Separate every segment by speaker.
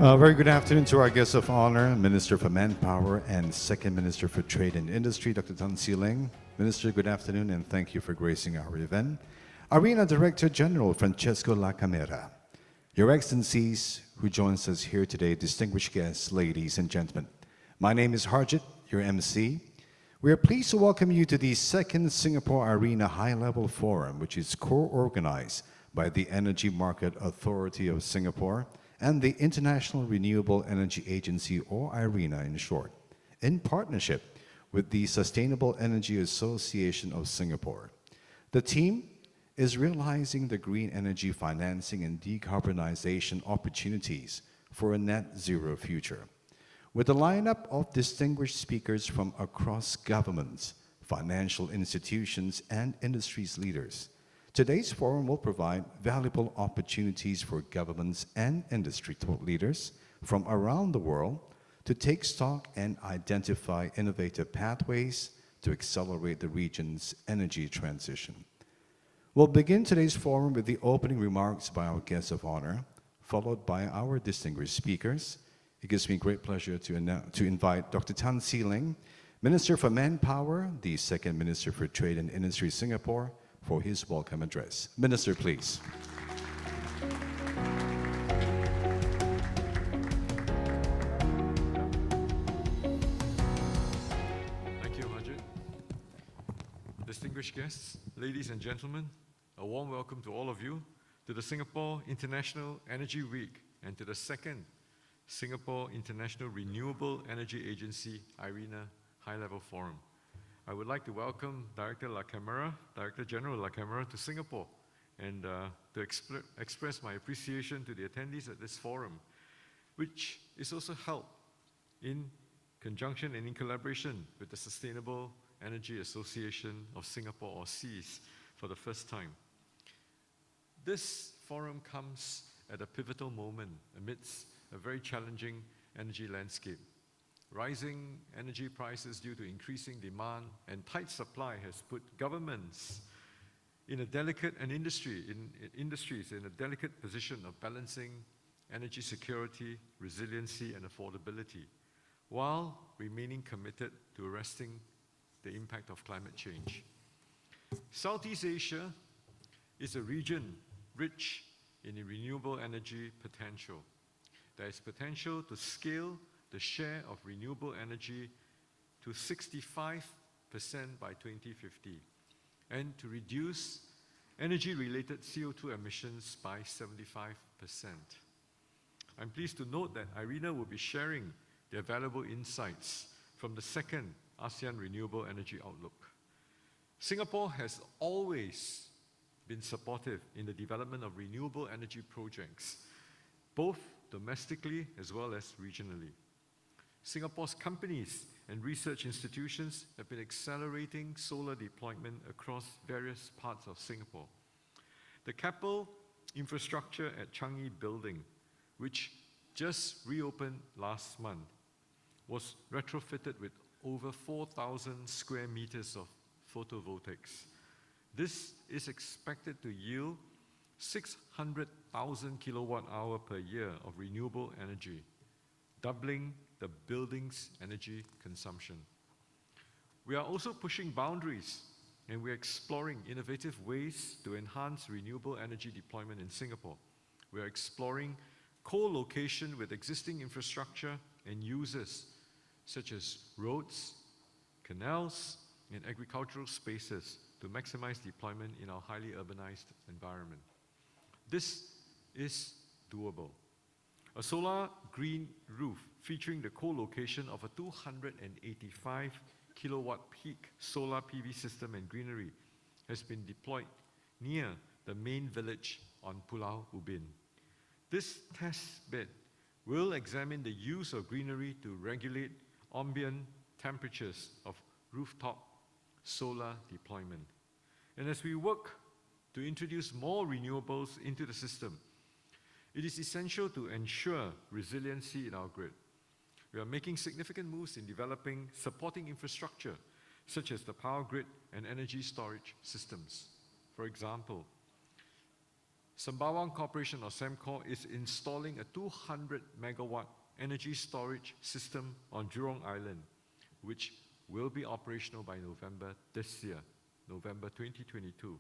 Speaker 1: Very good afternoon to our guests of honor, Minister for Manpower and Second Minister for Trade and Industry, Dr. Tan See Leng. Minister, good afternoon and thank you for gracing our event. IRENA Director General Francesco La Camera, Your Excellencies who joins us here today, distinguished guests, ladies and gentlemen. My name is Harjit, your MC. We are pleased to welcome you to the second Singapore-IRENA High-Level Forum, which is co-organized by the Energy Market Authority of Singapore and the International Renewable Energy Agency, or IRENA in short, in partnership with the Sustainable Energy Association of Singapore. The team is realizing the green energy financing and decarbonization opportunities for a net zero future. With a lineup of distinguished speakers from across governments, financial institutions, and industries leaders, today's forum will provide valuable opportunities for governments and industry thought leaders from around the world to take stock and identify innovative pathways to accelerate the region's energy transition. We'll begin today's forum with the opening remarks by our guests of honor, followed by our distinguished speakers. It gives me great pleasure to invite Dr. Tan See Leng, Minister for Manpower, the Second Minister for Trade and Industry Singapore, for his welcome address. Minister, please.
Speaker 2: Thank you, Harjit. Distinguished guests, ladies and gentlemen, a warm welcome to all of you to the Singapore International Energy Week and to the second Singapore International Renewable Energy Agency, IRENA High-Level Forum. I would like to welcome Director General La Camera to Singapore and to express my appreciation to the attendees at this forum, which is also held in conjunction and in collaboration with the Sustainable Energy Association of Singapore, or SEAS, for the first time. This forum comes at a pivotal moment amidst a very challenging energy landscape. Rising energy prices due to increasing demand and tight supply has put governments in a delicate industries in a delicate position of balancing energy security, resiliency, and affordability, while remaining committed to arresting the impact of climate change. Southeast Asia is a region rich in renewable energy potential. There is potential to scale the share of renewable energy to 65% by 2050 and to reduce energy-related CO2 emissions by 75%. I'm pleased to note that IRENA will be sharing their valuable insights from the second ASEAN Renewable Energy Outlook. Singapore has always been supportive in the development of renewable energy projects, both domestically as well as regionally. Singapore's companies and research institutions have been accelerating solar deployment across various parts of Singapore. The Keppel infrastructure at Changi Building, which just reopened last month, was retrofitted with over 4,000 square meters of photovoltaics. This is expected to yield 600,000 kilowatt hour per year of renewable energy, doubling the building's energy consumption. We are also pushing boundaries, and we are exploring innovative ways to enhance renewable energy deployment in Singapore. We are exploring co-location with existing infrastructure and users, such as roads, canals, and agricultural spaces to maximize deployment in our highly urbanized environment. This is doable. A solar green roof featuring the co-location of a 285 kilowatt peak solar PV system and greenery has been deployed near the main village on Pulau Ubin. This test bed will examine the use of greenery to regulate ambient temperatures of rooftop solar deployment. And as we work to introduce more renewables into the system, it is essential to ensure resiliency in our grid. We are making significant moves in developing supporting infrastructure, such as the power grid and energy storage systems. For example, Sembawang Corporation, or Semcor, is installing a 200 megawatt energy storage system on Jurong Island, which will be operational by November this year, November 2022.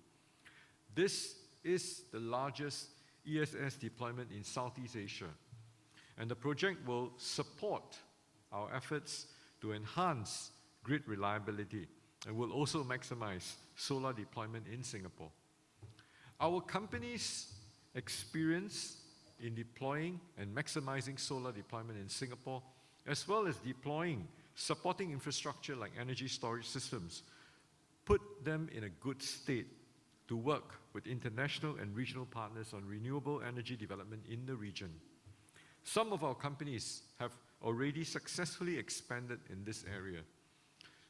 Speaker 2: This is the largest ESS deployment in Southeast Asia, and the project will support our efforts to enhance grid reliability and will also maximize solar deployment in Singapore. Our company's experience in deploying and maximizing solar deployment in Singapore, as well as deploying supporting infrastructure like energy storage systems, put them in a good state to work with international and regional partners on renewable energy development in the region. Some of our companies have already successfully expanded in this area.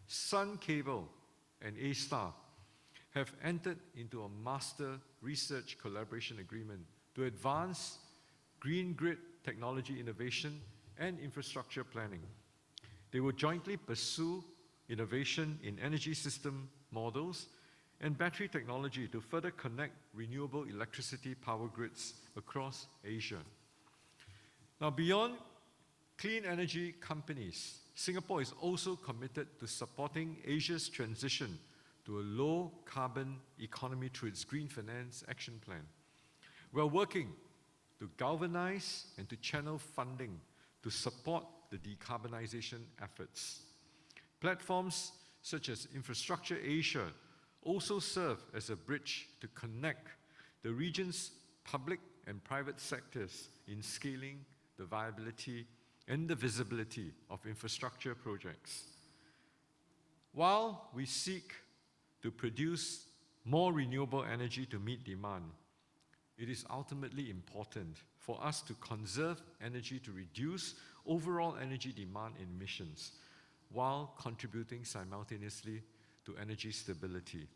Speaker 2: Sun Cable and A-Star have entered into a master research collaboration agreement to advance green grid technology innovation and infrastructure planning. They will jointly pursue innovation in energy system models and battery technology to further connect renewable electricity power grids across Asia. Now, beyond clean energy companies, Singapore is also committed to supporting Asia's transition to a low-carbon economy through its Green Finance Action Plan. We're working to galvanize and to channel funding to support the decarbonization efforts. Platforms such as Infrastructure Asia also serve as a bridge to connect the region's public and private sectors in scaling the viability and the visibility of infrastructure projects. While we seek to produce more renewable energy to meet demand, it is ultimately important for us to conserve energy to reduce overall energy demand emissions while contributing simultaneously to energy stability.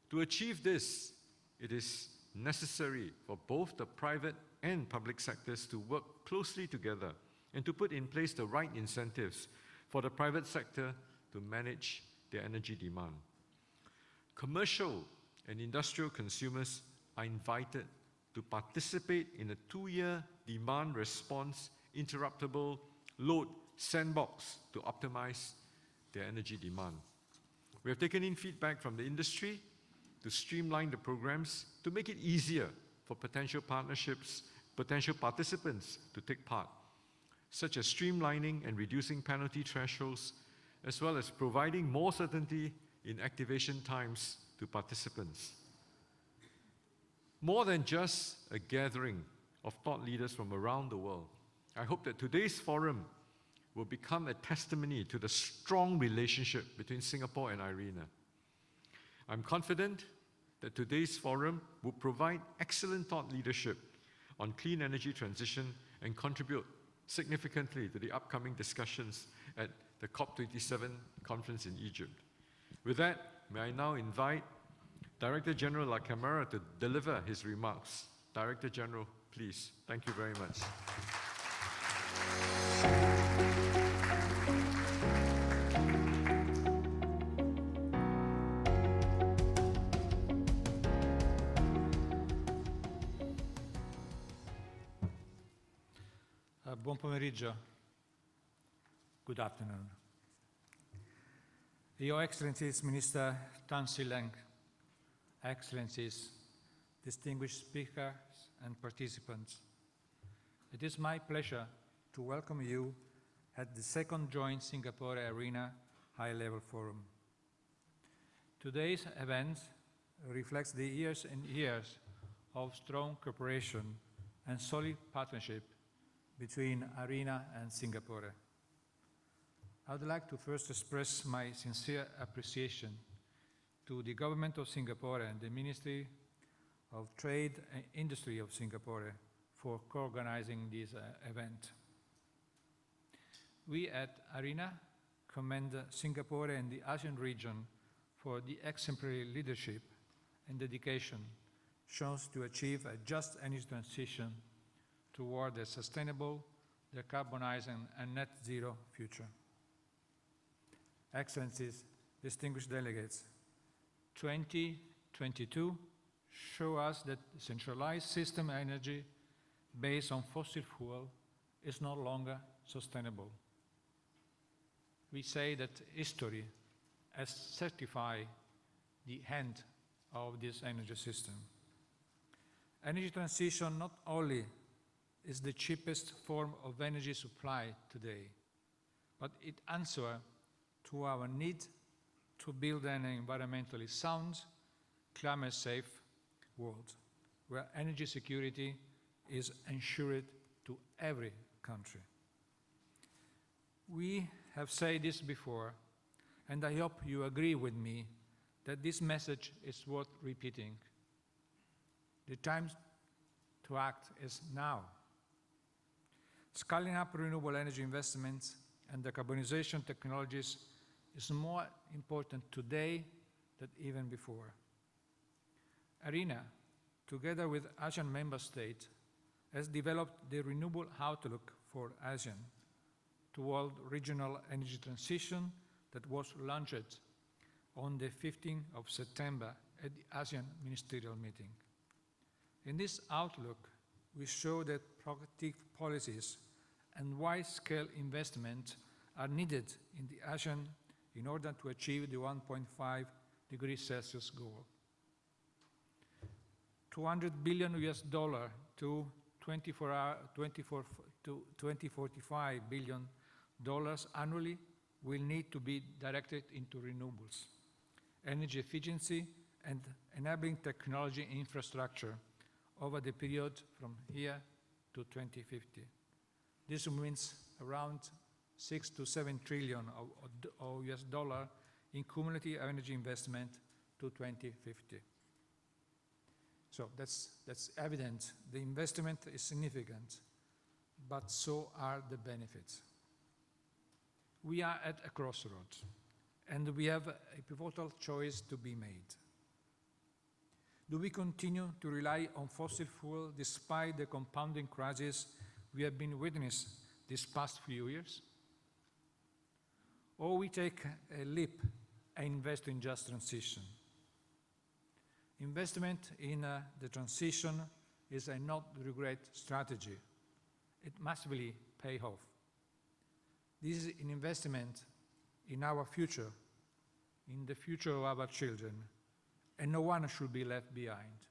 Speaker 2: To achieve this, it is necessary for both the private and public sectors to work closely together and to put in place the right incentives for the private sector to manage their energy demand. Commercial and industrial consumers are invited to participate in a 2-year demand response interruptible load sandbox to optimize their energy demand. We have taken in feedback from the industry to streamline the programs to make it easier for potential participants to take part, such as streamlining and reducing penalty thresholds, as well as providing more certainty in activation times to participants. More than just a gathering of thought leaders from around the world, I hope that today's forum will become a testimony to the strong relationship between Singapore and IRENA. I'm confident that today's forum will provide excellent thought leadership on clean energy transition and contribute significantly to the upcoming discussions at the COP27 conference in Egypt. With that, may I now invite Director General La Camara to deliver his remarks. Director General, please. Thank you very much.
Speaker 3: Buon pomeriggio. Good afternoon. Your Excellencies, Minister Tan See Leng, Excellencies, distinguished speakers and participants, it is my pleasure to welcome you at the second joint Singapore-IRENA High-Level Forum. Today's event reflects the years and years of strong cooperation and solid partnership between IRENA and Singapore. I would like to first express my sincere appreciation to the Government of Singapore and the Ministry of Trade and Industry of Singapore for co-organizing this event. We at IRENA commend Singapore and the ASEAN region for the exemplary leadership and dedication shown to achieve a just energy transition toward a sustainable, decarbonizing, and net zero future. Excellencies, distinguished delegates, 2022 show us that centralized system energy based on fossil fuel is no longer sustainable. We say that history has certified the end of this energy system. Energy transition not only is the cheapest form of energy supply today, but it answers to our need to build an environmentally sound, climate-safe world, where energy security is ensured to every country. We have said this before, and I hope you agree with me that this message is worth repeating. The time to act is now. Scaling up renewable energy investments and decarbonization technologies is more important today than even before. IRENA, together with ASEAN member states, has developed the Renewable Outlook for ASEAN toward regional energy transition that was launched on the 15th of September at the ASEAN Ministerial Meeting. In this outlook, we show that proactive policies and wide-scale investment are needed in the ASEAN in order to achieve the 1.5 degrees Celsius goal. $200 billion to 2045 billion annually will need to be directed into renewables, energy efficiency, and enabling technology infrastructure over the period from here to 2050. This means around 6 to 7 trillion of US dollar in cumulative energy investment to 2050. So that's evident. The investment is significant, but so are the benefits. We are at a crossroads, and we have a pivotal choice to be made. Do we continue to rely on fossil fuel despite the compounding crisis we have been witnessing these past few years? Or we take a leap and invest in just transition? Investment in the transition is a not-regret strategy. It must really pay off. This is an investment in our future, in the future of our children, and no one should be left behind.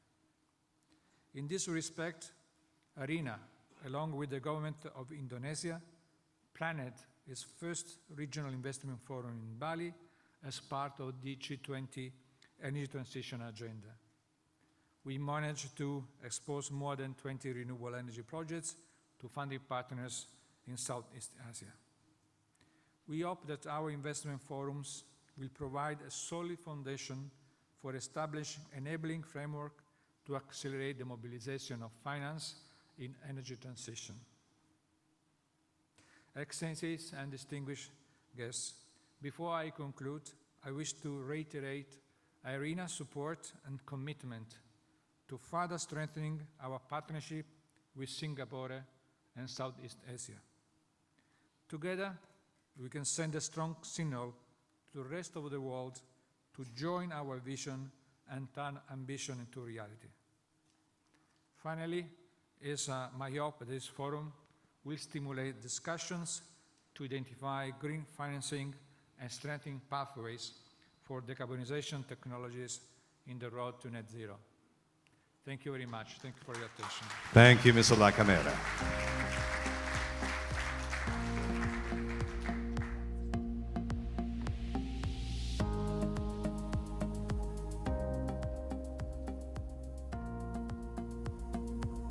Speaker 3: In this respect, IRENA, along with the government of Indonesia, planned its first regional investment forum in Bali as part of the G20 energy transition agenda. We managed to expose more than 20 renewable energy projects to funding partners in Southeast Asia. We hope that our investment forums will provide a solid foundation for establishing enabling framework to accelerate the mobilization of finance in energy transition. Excellencies and distinguished guests, before I conclude, I wish to reiterate IRENA's support and commitment to further strengthening our partnership with Singapore and Southeast Asia. Together, we can send a strong signal to the rest of the world to join our vision and turn ambition into reality. Finally, it's my hope that this forum will stimulate discussions to identify green financing and strengthening pathways for decarbonization technologies in the road to net zero. Thank you very much. Thank you for your attention.
Speaker 1: Thank you, Mr. La Camera.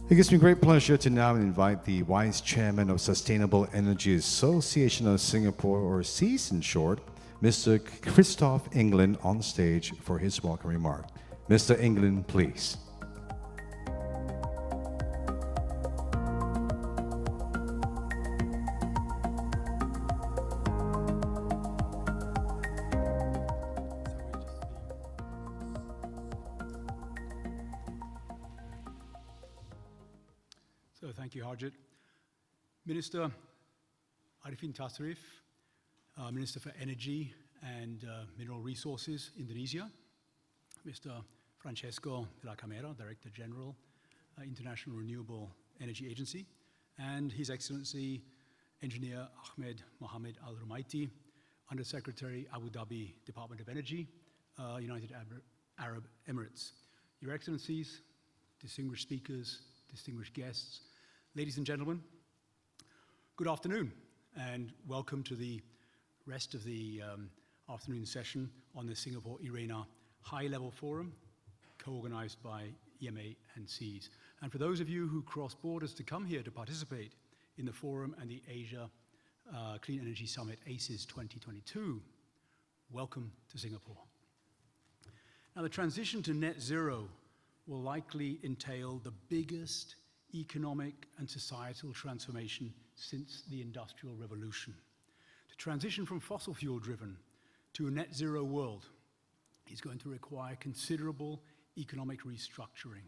Speaker 1: It gives me great pleasure to now invite the Vice Chairman of Sustainable Energy Association of Singapore, or SEAS in short, Mr. Christoph England, on stage for his welcome remark. Mr. England, please.
Speaker 4: So thank you, Harjit. Minister Arifin Tasrif, Minister for Energy and Mineral Resources, Indonesia. Mr. Francesco de la Camera, Director General, International Renewable Energy Agency, and His Excellency Engineer Ahmed Mohamed Al Rumaiti, Undersecretary, Abu Dhabi Department of Energy, United Arab Emirates. Your Excellencies, distinguished speakers, distinguished guests, ladies and gentlemen, good afternoon, and welcome to the rest of the afternoon session on the Singapore-IRENA High-Level Forum, co-organized by EMA and SEAS. And for those of you who cross borders to come here to participate in the forum and the Asia Clean Energy Summit, ACES 2022, welcome to Singapore. Now, the transition to net zero will likely entail the biggest economic and societal transformation since the Industrial Revolution. To transition from fossil fuel driven to a net zero world is going to require considerable economic restructuring,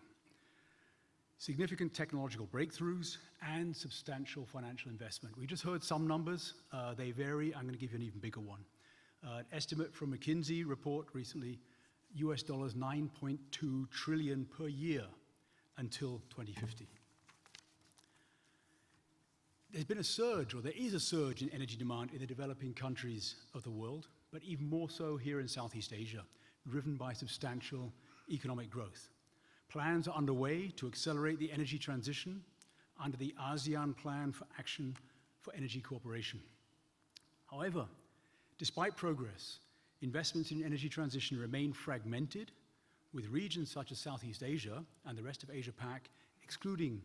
Speaker 4: significant technological breakthroughs, and substantial financial investment. We just heard some numbers. They vary. I'm going to give you an even bigger one. An estimate from McKinsey report recently, US dollars 9.2 trillion per year until 2050. There's been a surge, or there is a surge in energy demand in the developing countries of the world, but even more so here in Southeast Asia, driven by substantial economic growth. Plans are underway to accelerate the energy transition under the ASEAN Plan for Action for Energy Cooperation. However, despite progress, investments in energy transition remain fragmented, with regions such as Southeast Asia and the rest of Asia-Pac, excluding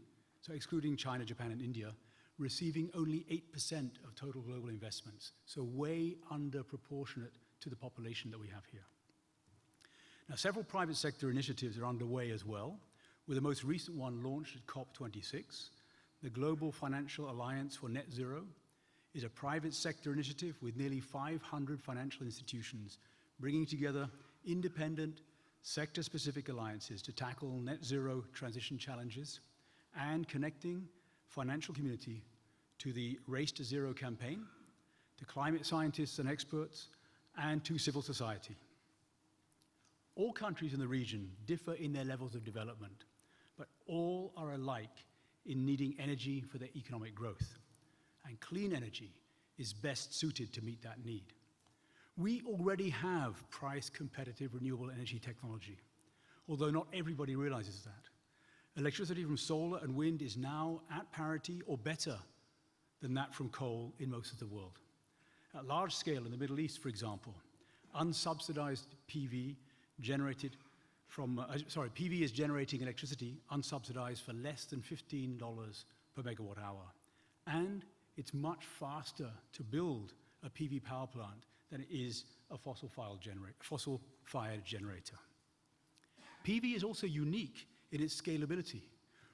Speaker 4: China, Japan, and India, receiving only 8% of total global investments, so way under proportionate to the population that we have here. Now, several private sector initiatives are underway as well, with the most recent one launched at COP26. The Global Financial Alliance for Net Zero is a private sector initiative with nearly 500 financial institutions, bringing together independent, sector-specific alliances to tackle net zero transition challenges and connecting financial community to the Race to Zero campaign, to climate scientists and experts, and to civil society. All countries in the region differ in their levels of development, but all are alike in needing energy for their economic growth. And clean energy is best suited to meet that need. We already have price-competitive renewable energy technology, although not everybody realizes that. Electricity from solar and wind is now at parity or better than that from coal in most of the world. At large scale in the Middle East, for example, unsubsidized PV is generating electricity unsubsidized for less than $15 per megawatt hour. And it's much faster to build a PV power plant than it is a fossil-fired generator. PV is also unique in its scalability,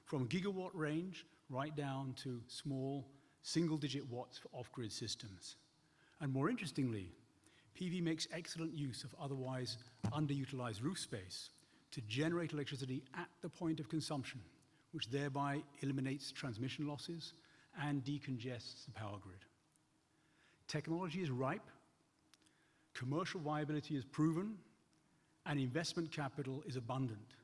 Speaker 4: from gigawatt range right down to small single-digit watts for off-grid systems. And more interestingly, PV makes excellent use of otherwise underutilized roof space to generate electricity at the point of consumption, which thereby eliminates transmission losses and decongests the power grid. Technology is ripe, commercial viability is proven, and investment capital is abundant.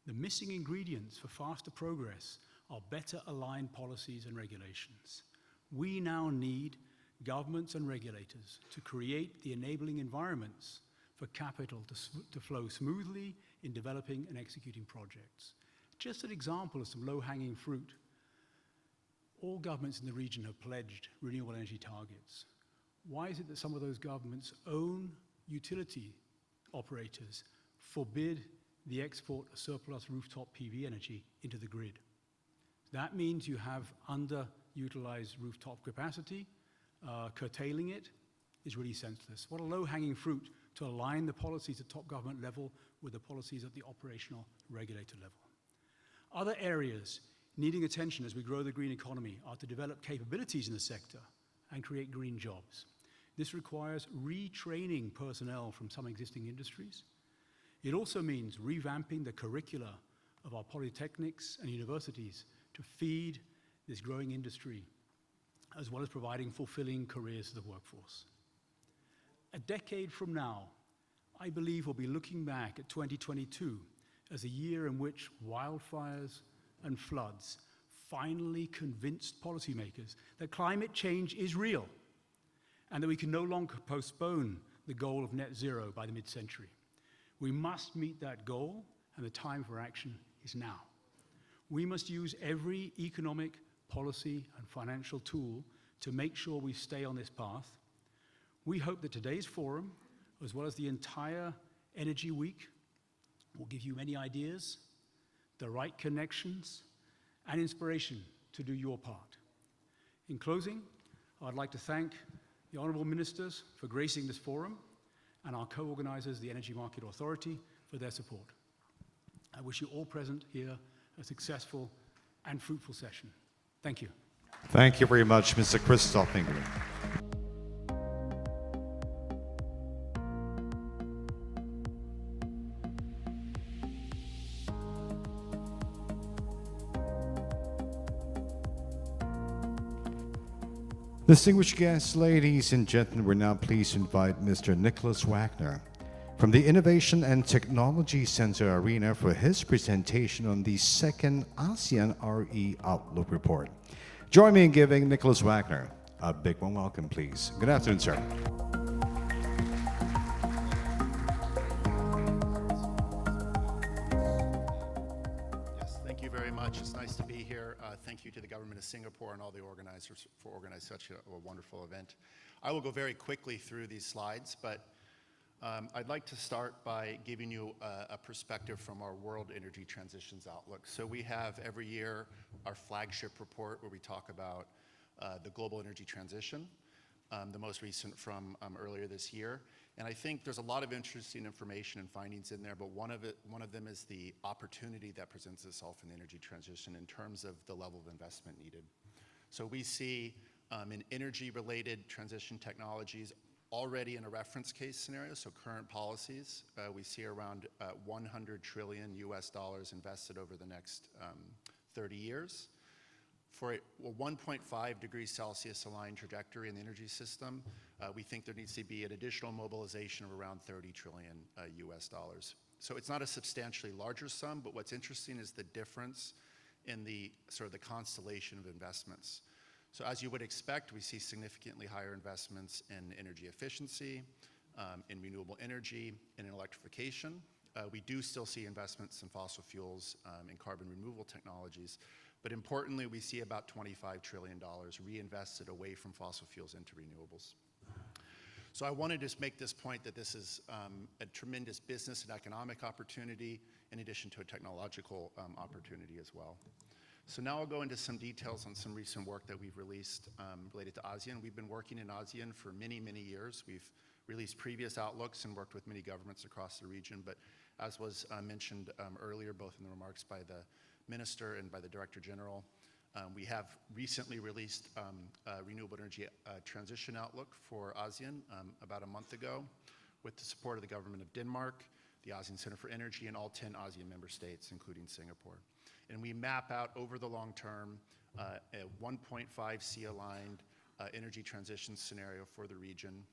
Speaker 4: The missing ingredients for faster progress are better aligned policies and regulations. We now need governments and regulators to create the enabling environments for capital to flow smoothly in developing and executing projects. Just an example of some low-hanging fruit. All governments in the region have pledged renewable energy targets. Why is it that some of those governments' own utility operators forbid the export of surplus rooftop PV energy into the grid? That means you have underutilized rooftop capacity. Curtailing it is really senseless. What a low-hanging fruit to align the policies at top government level with the policies at the operational regulator level. Other areas needing attention as we grow the green economy are to develop capabilities in the sector and create green jobs. This requires retraining personnel from some existing industries. It also means revamping the curricula of our polytechnics and universities to feed this growing industry, as well as providing fulfilling careers to the workforce. A decade from now, I believe we'll be looking back at 2022 as a year in which wildfires and floods finally convinced policymakers that climate change is real and that we can no longer postpone the goal of net zero by the mid-century. We must meet that goal, and the time for action is now. We must use every economic, policy, and financial tool to make sure we stay on this path. We hope that today's forum, as well as the entire Energy Week, will give you many ideas, the right connections, and inspiration to do your part. In closing, I'd like to thank the Honourable Ministers for gracing this forum and our co-organisers, the Energy Market Authority, for their support. I wish you all present here a successful and fruitful session. Thank you.
Speaker 1: Thank you very much, Mr. Christoph Ingram. Distinguished guests, ladies and gentlemen, we're now pleased to invite Mr. Nicholas Wagner from the Innovation and Technology Center ARENA for his presentation on the second ASEAN RE Outlook Report. Join me in giving Nicholas Wagner a big warm welcome, please. Good afternoon, sir.
Speaker 5: Thank you very much. It's nice to be here. Thank you to the government of Singapore and all the organizers for organizing such a wonderful event. I will go very quickly through these slides, but I'd like to start by giving you a perspective from our World Energy Transitions Outlook. So we have every year our flagship report where we talk about the global energy transition, the most recent from earlier this year. And I think there's a lot of interesting information and findings in there, but one of them is the opportunity that presents itself in the energy transition in terms of the level of investment needed. So we see in energy-related transition technologies already in a reference case scenario, so current policies, we see around $100 trillion invested over the next 30 years. For a 1.5 degrees Celsius aligned trajectory in the energy system, we think there needs to be an additional mobilization of around $30 trillion. So it's not a substantially larger sum, but what's interesting is the difference in the sort of the constellation of investments. So as you would expect, we see significantly higher investments in energy efficiency, in renewable energy, and in electrification. We do still see investments in fossil fuels and carbon removal technologies, but importantly, we see about $25 trillion reinvested away from fossil fuels into renewables. So I want to just make this point that this is a tremendous business and economic opportunity in addition to a technological opportunity as well. So now I'll go into some details on some recent work that we've released related to ASEAN. We've been working in ASEAN for many, many years. We've released previous outlooks and worked with many governments across the region, but as was mentioned earlier, both in the remarks by the Minister and by the Director General, we have recently released a renewable energy transition outlook for ASEAN about a month ago with the support of the government of Denmark, the ASEAN Center for Energy, and all 10 ASEAN member states, including Singapore. And we map out over the long term a 1.5C aligned energy transition scenario for the region.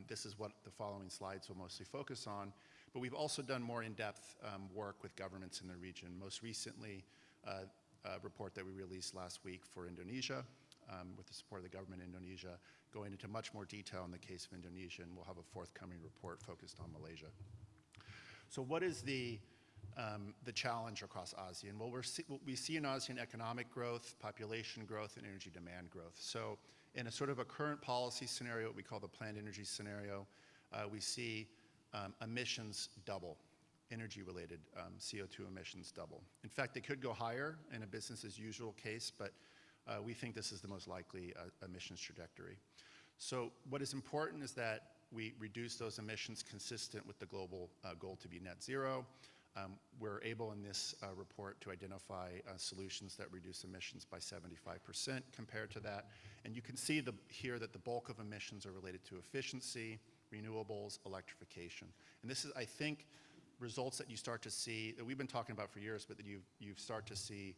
Speaker 5: This is what the following slides will mostly focus on, but we've also done more in-depth work with governments in the region. Most recently, a report that we released last week for Indonesia, with the support of the government in Indonesia, going into much more detail in the case of Indonesia, and we'll have a forthcoming report focused on Malaysia. So what is the challenge across ASEAN? Well, we see in ASEAN economic growth, population growth, and energy demand growth. So in a sort of a current policy scenario, what we call the planned energy scenario, we see emissions double, energy-related CO2 emissions double. In fact, they could go higher in a business as usual case, but we think this is the most likely emissions trajectory. So what is important is that we reduce those emissions consistent with the global goal to be net zero. We're able in this report to identify solutions that reduce emissions by 75% compared to that. And you can see here that the bulk of emissions are related to efficiency, renewables, electrification. And this is, I think, results that you start to see, that we've been talking about for years, but that you start to see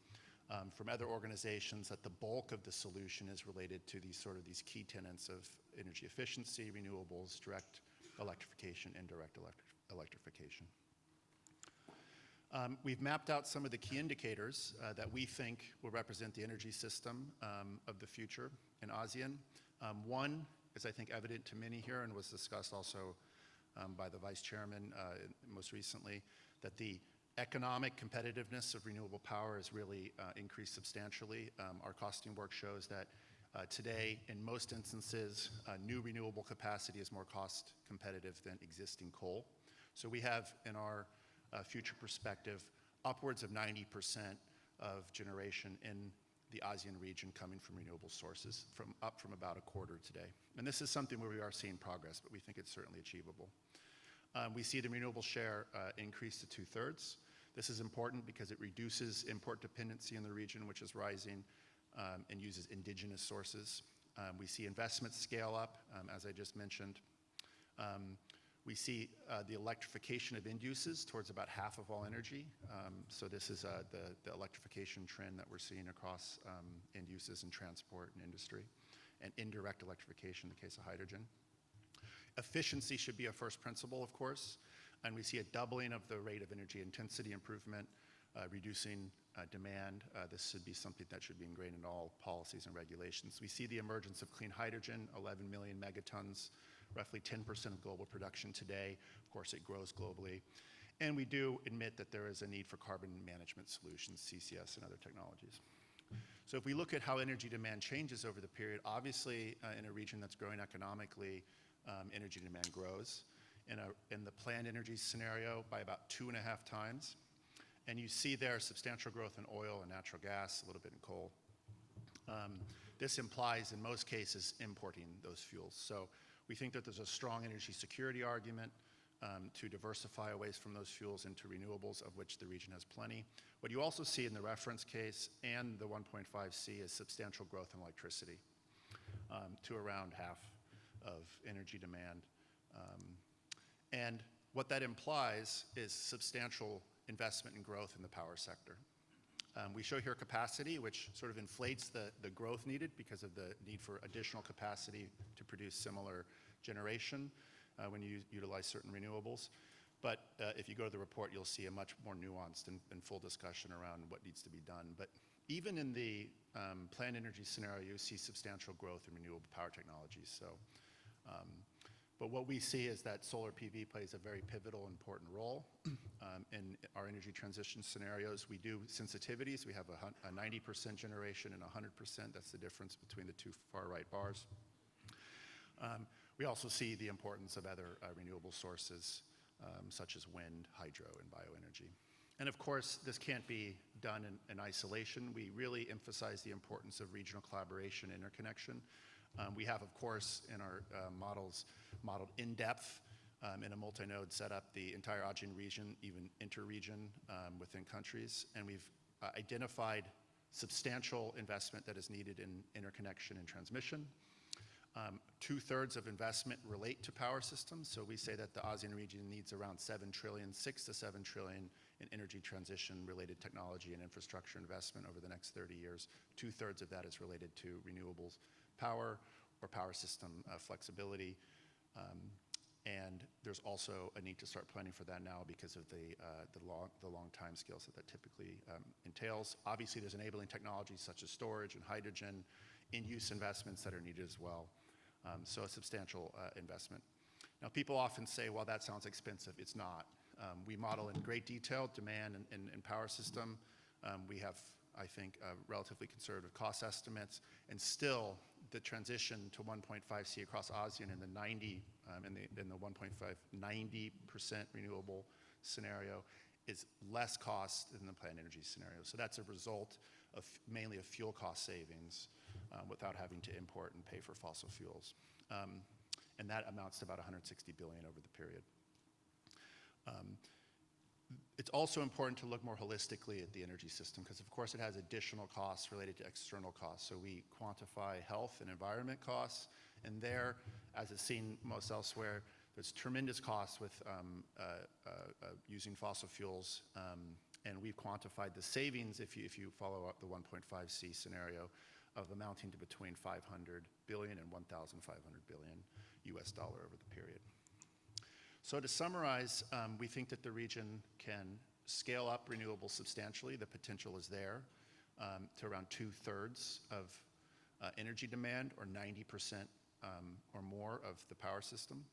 Speaker 5: from other organizations that the bulk of the solution is related to these key tenets of energy efficiency, renewables, direct electrification, indirect electrification. electrification. We've mapped out some of the key indicators that we think will represent the energy system of the future in ASEAN. One is, I think, evident to many here and was discussed also by the Vice Chairman most recently, that the economic competitiveness of renewable power has really increased substantially. Our costing work shows that today, in most instances, new renewable capacity is more cost competitive than existing coal. So we have in our future perspective upwards of 90% of generation in the ASEAN region coming from renewable sources, up from about a quarter today. And this is something where we are seeing progress, but we think it's certainly achievable. We see the renewable share increase to 2/3. This is important because it reduces import dependency in the region, which is rising, and uses indigenous sources. We see investments scale up, as I just mentioned. We see the electrification of end uses towards about half of all energy. So this is the electrification trend that we're seeing across end uses in transport and industry, and indirect electrification in the case of hydrogen. Efficiency should be a first principle, of course, and we see a doubling of the rate of energy intensity improvement, reducing demand. This should be something that should be ingrained in all policies and regulations. We see the emergence of clean hydrogen, 11 million megatons, roughly 10% of global production today. Of course, it grows globally. And we do admit that there is a need for carbon management solutions, CCS and other technologies. So if we look at how energy demand changes over the period, obviously in a region that's growing economically, energy demand grows. In the planned energy scenario by about 2.5 times. And you see there substantial growth in oil and natural gas, a little bit in coal. This implies, in most cases, importing those fuels. So we think that there's a strong energy security argument to diversify away from those fuels into renewables, of which the region has plenty. What you also see in the reference case and the 1.5C is substantial growth in electricity to around half of energy demand. And what that implies is substantial investment and growth in the power sector. We show here capacity, which sort of inflates the growth needed because of the need for additional capacity to produce similar generation when you utilize certain renewables. But if you go to the report, you'll see a much more nuanced and full discussion around what needs to be done. But even in the planned energy scenario, you see substantial growth in renewable power technologies. So, but what we see is that solar PV plays a very pivotal, important role in our energy transition scenarios. We do sensitivities. We have a 90% generation and 100%. That's the difference between the two far right bars. We also see the importance of other renewable sources, such as wind, hydro, and bioenergy. And of course, this can't be done in isolation. We really emphasize the importance of regional collaboration and interconnection. We have, of course, in our models, modeled in depth in a multi-node setup, the entire ASEAN region, even inter-region within countries. And we've identified substantial investment that is needed in interconnection and transmission. 2/3 of investment relate to power systems. So we say that the ASEAN region needs around 7 trillion, 6 to 7 trillion in energy transition related technology and infrastructure investment over the next 30 years. 2/3 of that is related to renewables power or power system flexibility. And there's also a need to start planning for that now because of the long time scales that typically entails. Obviously, there's enabling technologies such as storage and hydrogen, in-use investments that are needed as well. So a substantial investment. Now, people often say, well, that sounds expensive. It's not. We model in great detail demand and power system. We have, I think, relatively conservative cost estimates, and still the transition to 1.5C across ASEAN in the 90% renewable scenario is less cost than the planned energy scenario. So that's a result of mainly of fuel cost savings without having to import and pay for fossil fuels. And that amounts to about 160 billion over the period. It's also important to look more holistically at the energy system because, of course, it has additional costs related to external costs. So we quantify health and environment costs, and there, as is seen most elsewhere, there's tremendous costs with using fossil fuels, and we've quantified the savings, if you follow up the 1.5C scenario, of amounting to between 500 billion and 1,500 billion US dollar over the period. So to summarize, we think that the region can scale up renewables substantially. The potential is there to around 2/3 of energy demand, or 90% or more of the power system.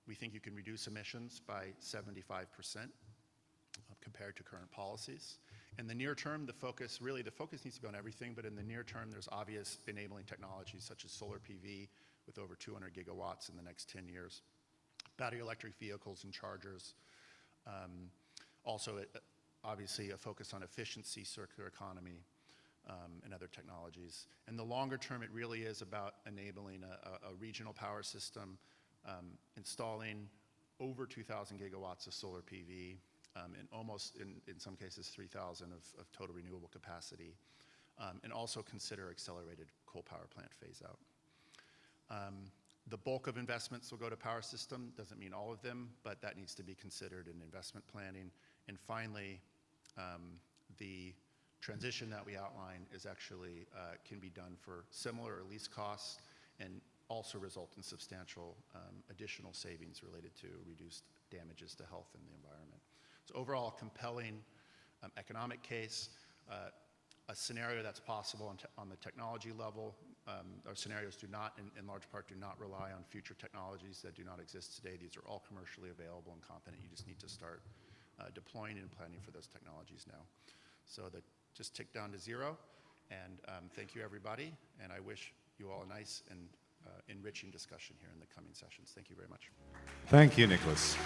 Speaker 5: We think you can reduce emissions by 75% compared to current policies. In the near term, the focus needs to be on everything, but in the near term, there's obvious enabling technologies such as solar PV with over 200 gigawatts in the next 10 years, battery electric vehicles and chargers. Also, obviously, a focus on efficiency, circular economy, and other technologies. In the longer term, it really is about enabling a regional power system, installing over 2,000 gigawatts of solar PV, and almost, in some cases, 3,000 of total renewable capacity, and also consider accelerated coal power plant phase out. The bulk of investments will go to power system. Doesn't mean all of them, but that needs to be considered in investment planning. And finally, the transition that we outline is actually can be done for similar or least costs, and also result in substantial additional savings related to reduced damages to health and the environment. So overall, a compelling economic case, a scenario that's possible on the technology level. Our scenarios do not, in large part, do not rely on future technologies that do not exist today. These are all commercially available and competent. You just need to start deploying and planning for those technologies now. So just tick down to 0, and thank you, everybody, and I wish you all a nice and enriching discussion here in the coming sessions. Thank you very much.
Speaker 1: Thank you, Nicholas.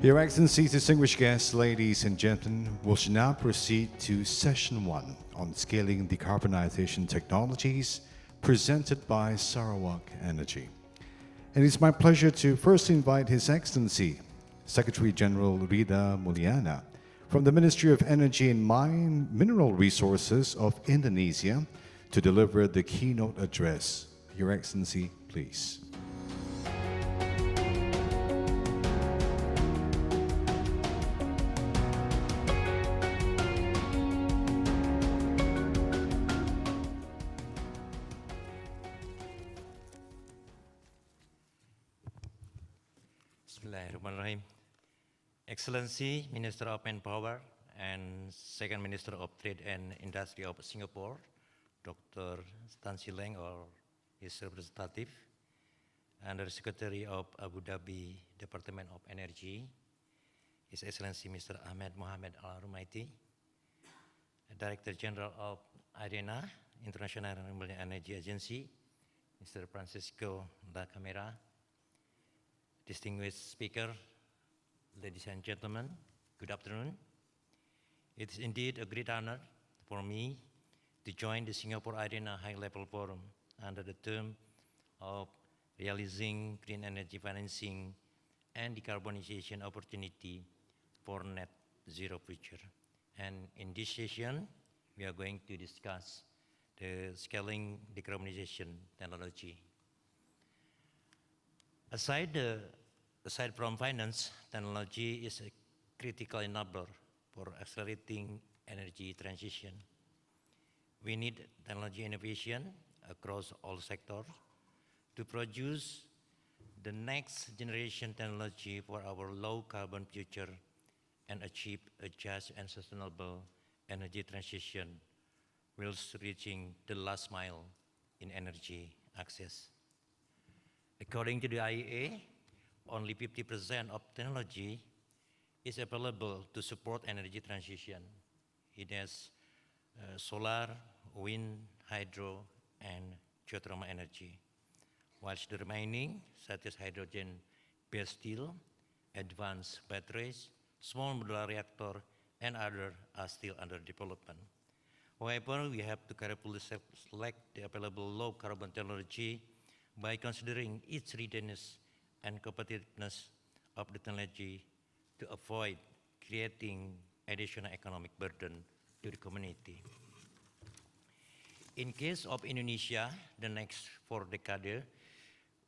Speaker 1: Your Excellencies, distinguished guests, ladies and gentlemen, we shall now proceed to session 1 on scaling decarbonization technologies, presented by Sarawak Energy. And it's my pleasure to first invite His Excellency, Secretary General Rida Mulyana, from the Ministry of Energy and Mineral Resources of Indonesia, to deliver the keynote address. Your Excellency, please.
Speaker 6: Bismillahirrahmanirrahim. Excellency, Minister of Manpower and Second Minister of Trade and Industry of Singapore, Dr. Tan Sri Leng or his representative, Under Secretary of Abu Dhabi Department of Energy, His Excellency Mr. Ahmed Mohamed Al-Rumaiti, Director General of IRENA, International Renewable Energy Agency, Mr. Francisco Da Camera, distinguished speaker, ladies and gentlemen, good afternoon. It is indeed a great honor for me to join the Singapore-IRENA High-Level Forum under the term of realizing green energy financing and decarbonization opportunity for net zero future. And in this session, we are going to discuss the scaling decarbonization technology. Aside from finance, technology is a critical enabler for accelerating energy transition. We need technology innovation across all sectors to produce the next generation technology for our low carbon future and achieve a just and sustainable energy transition whilst reaching the last mile in energy access. According to the IEA, only 50% of technology is available to support energy transition. It has solar, wind, hydro, and geothermal energy, whilst the remaining, such as hydrogen-based steel, advanced batteries, small modular reactor, and others are still under development. However, we have to carefully select the available low-carbon technology by considering its readiness and competitiveness of the technology to avoid creating additional economic burden to the community. In case of Indonesia, the next 4 decades,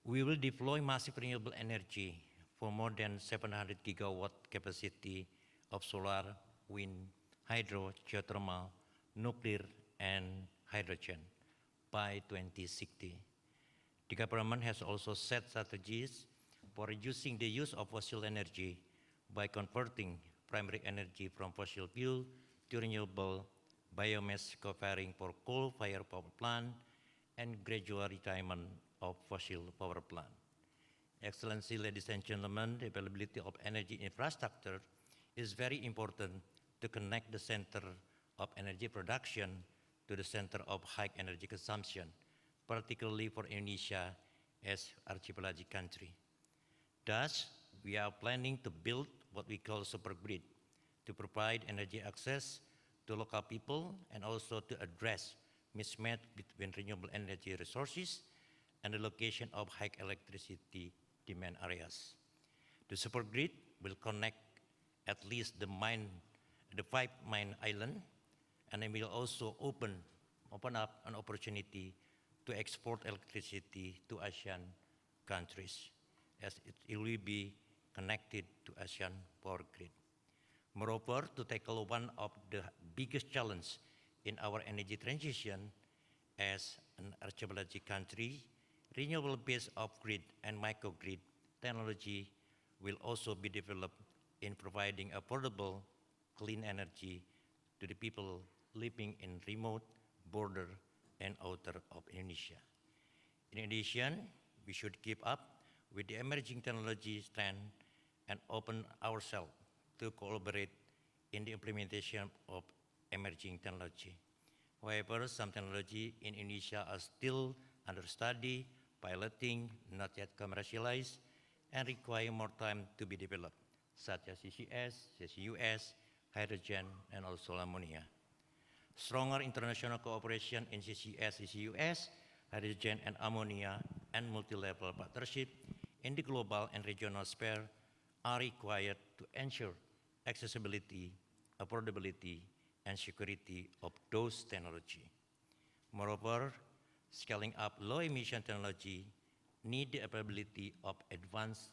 Speaker 6: we will deploy massive renewable energy for more than 700 gigawatt capacity of solar, wind, hydro, geothermal, nuclear, and hydrogen by 2060. The government has also set strategies for reducing the use of fossil energy by converting primary energy from fossil fuel to renewable, biomass covering for coal-fired power plant, and gradual retirement of fossil power plant. Excellency, ladies and gentlemen, the availability of energy infrastructure is very important to connect the center of energy production to the center of high energy consumption, particularly for Indonesia as archipelagic country. Thus, we are planning to build what we call super grid to provide energy access to local people and also to address mismatch between renewable energy resources and the location of high electricity demand areas. The super grid will connect at least the 5 main islands, and it will also open up an opportunity to export electricity to ASEAN countries, as it will be connected to ASEAN power grid. Moreover, to tackle one of the biggest challenges in our energy transition as an archipelagic country, renewable base off-grid and microgrid technology will also be developed in providing affordable, clean energy to the people living in remote, border, and outer of Indonesia. In addition, we should keep up with the emerging technology trend and open ourselves to collaborate in the implementation of emerging technology. However, some technology in Indonesia are still under study, piloting, not yet commercialized, and require more time to be developed, such as CCS, CCUS, hydrogen, and also ammonia. Stronger international cooperation in CCS, CCUS, hydrogen and ammonia, and multi-level partnership in the global and regional sphere are required to ensure accessibility, affordability, and security of those technology. Moreover, scaling up low-emission technology need the availability of advanced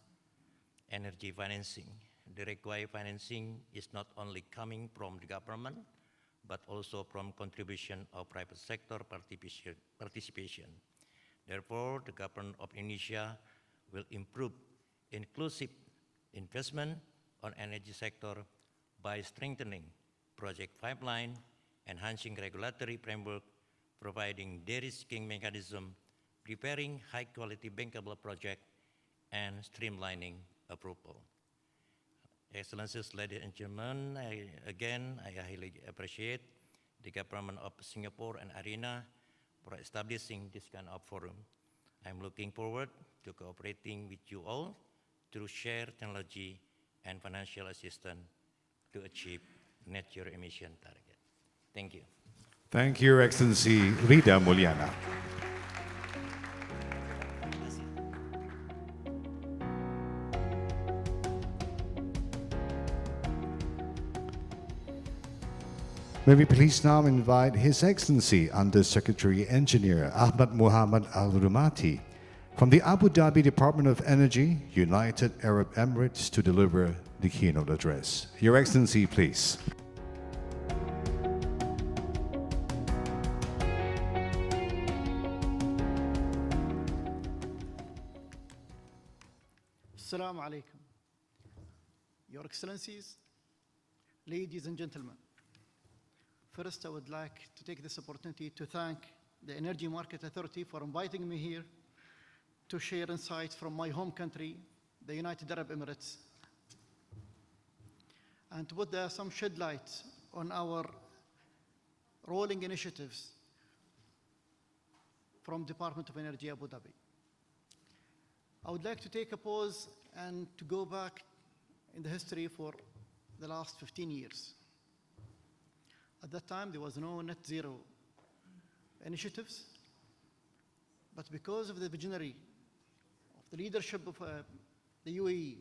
Speaker 6: energy financing. The required financing is not only coming from the government, but also from contribution of private sector participation. Therefore, the government of Indonesia will improve inclusive investment on energy sector by strengthening project pipeline, enhancing regulatory framework, providing de-risking mechanism, preparing high-quality bankable project, and streamlining approval. Excellencies, ladies and gentlemen, I highly appreciate the government of Singapore and IRENA for establishing this kind of forum. I'm looking forward to cooperating with you all through shared technology and financial assistance to achieve net zero emission target. Thank you.
Speaker 1: Thank you, Your Excellency Rida Mulyana. May we please now invite His Excellency Under-Secretary Engineer Ahmad Muhammad Al-Rumati from the Abu Dhabi Department of Energy, United Arab Emirates, to deliver the keynote address. Your Excellency, please.
Speaker 7: Assalamu alaikum. Your Excellencies, ladies and gentlemen. First, I would like to take this opportunity to thank the Energy Market Authority for inviting me here to share insights from my home country, the United Arab Emirates, and to put some shed light on our rolling initiatives from Department of Energy Abu Dhabi. I would like to take a pause and to go back in the history for the last 15 years. At that time, there was no net zero initiatives, but because of the visionary of the leadership of the UAE,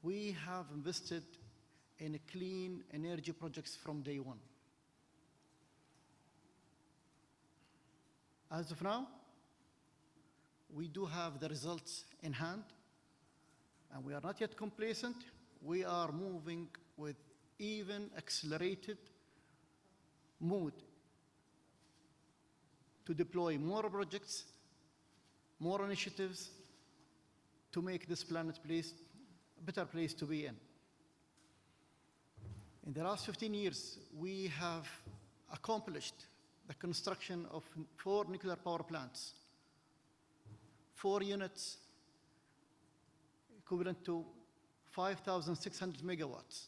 Speaker 7: we have invested in clean energy projects from day one. As of now, We do have the results in hand, and we are not yet complacent. We are moving with even accelerated mood to deploy more projects, more initiatives to make this planet place a better place to be in. In the last 15 years, we have accomplished the construction of 4 nuclear power plants, 4 units equivalent to 5,600 megawatts.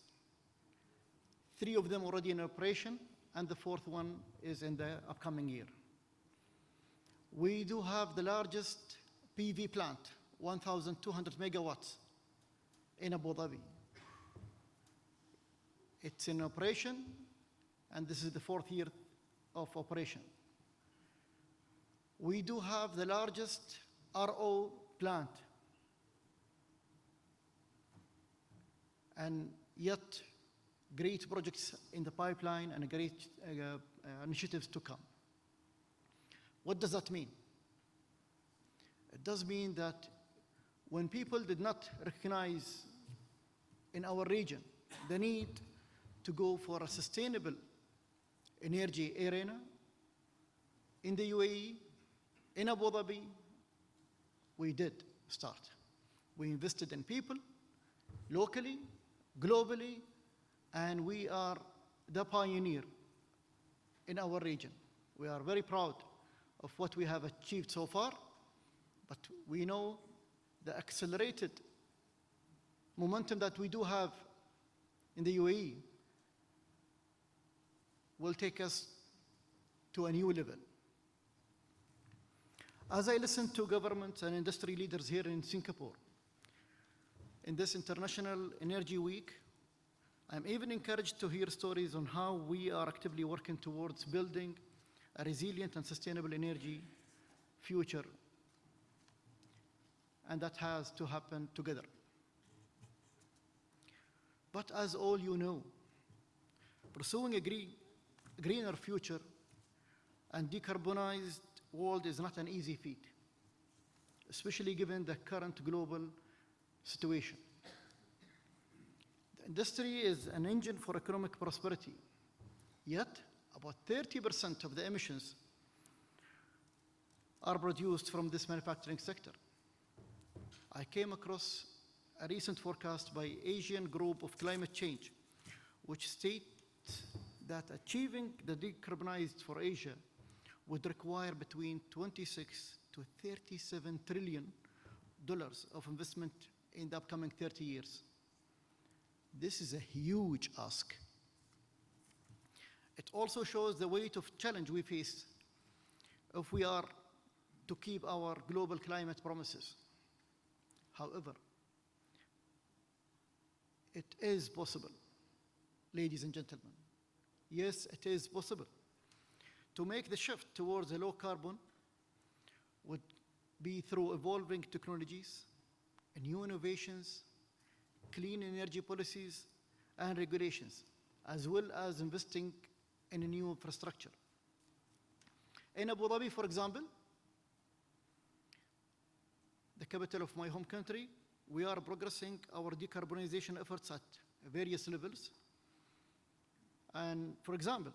Speaker 7: 3 of them already in operation, and the 4th one is in the upcoming year. We do have the largest PV plant, 1,200 megawatts in Abu Dhabi. It's in operation, and this is the 4th year of operation. We do have the largest RO plant, and yet great projects in the pipeline and great initiatives to come. What does that mean? It does mean that when people did not recognize in our region the need to go for a sustainable energy arena in the UAE, in Abu Dhabi, we did start. We invested in people, locally, globally, and we are the pioneer in our region. We are very proud of what we have achieved so far, but we know the accelerated momentum that we do have in the UAE will take us to a new level. As I listen to governments and industry leaders here in Singapore, in this International Energy Week, I'm even encouraged to hear stories on how we are actively working towards building a resilient and sustainable energy future, and that has to happen together. But as all you know, pursuing a greener future and decarbonized world is not an easy feat, especially given the current global situation. The industry is an engine for economic prosperity, yet about 30% of the emissions are produced from this manufacturing sector. I came across a recent forecast by Asian Group of Climate Change, which states that achieving the decarbonized for Asia would require between 26 to 37 trillion dollars of investment in the upcoming 30 years. This is a huge ask. It also shows the weight of challenge we face if we are to keep our global climate promises. However, it is possible, ladies and gentlemen. Yes, it is possible. To make the shift towards a low carbon would be through evolving technologies, new innovations, clean energy policies and regulations, as well as investing in a new infrastructure. In Abu Dhabi, for example, the capital of my home country, we are progressing our decarbonization efforts at various levels. And for example,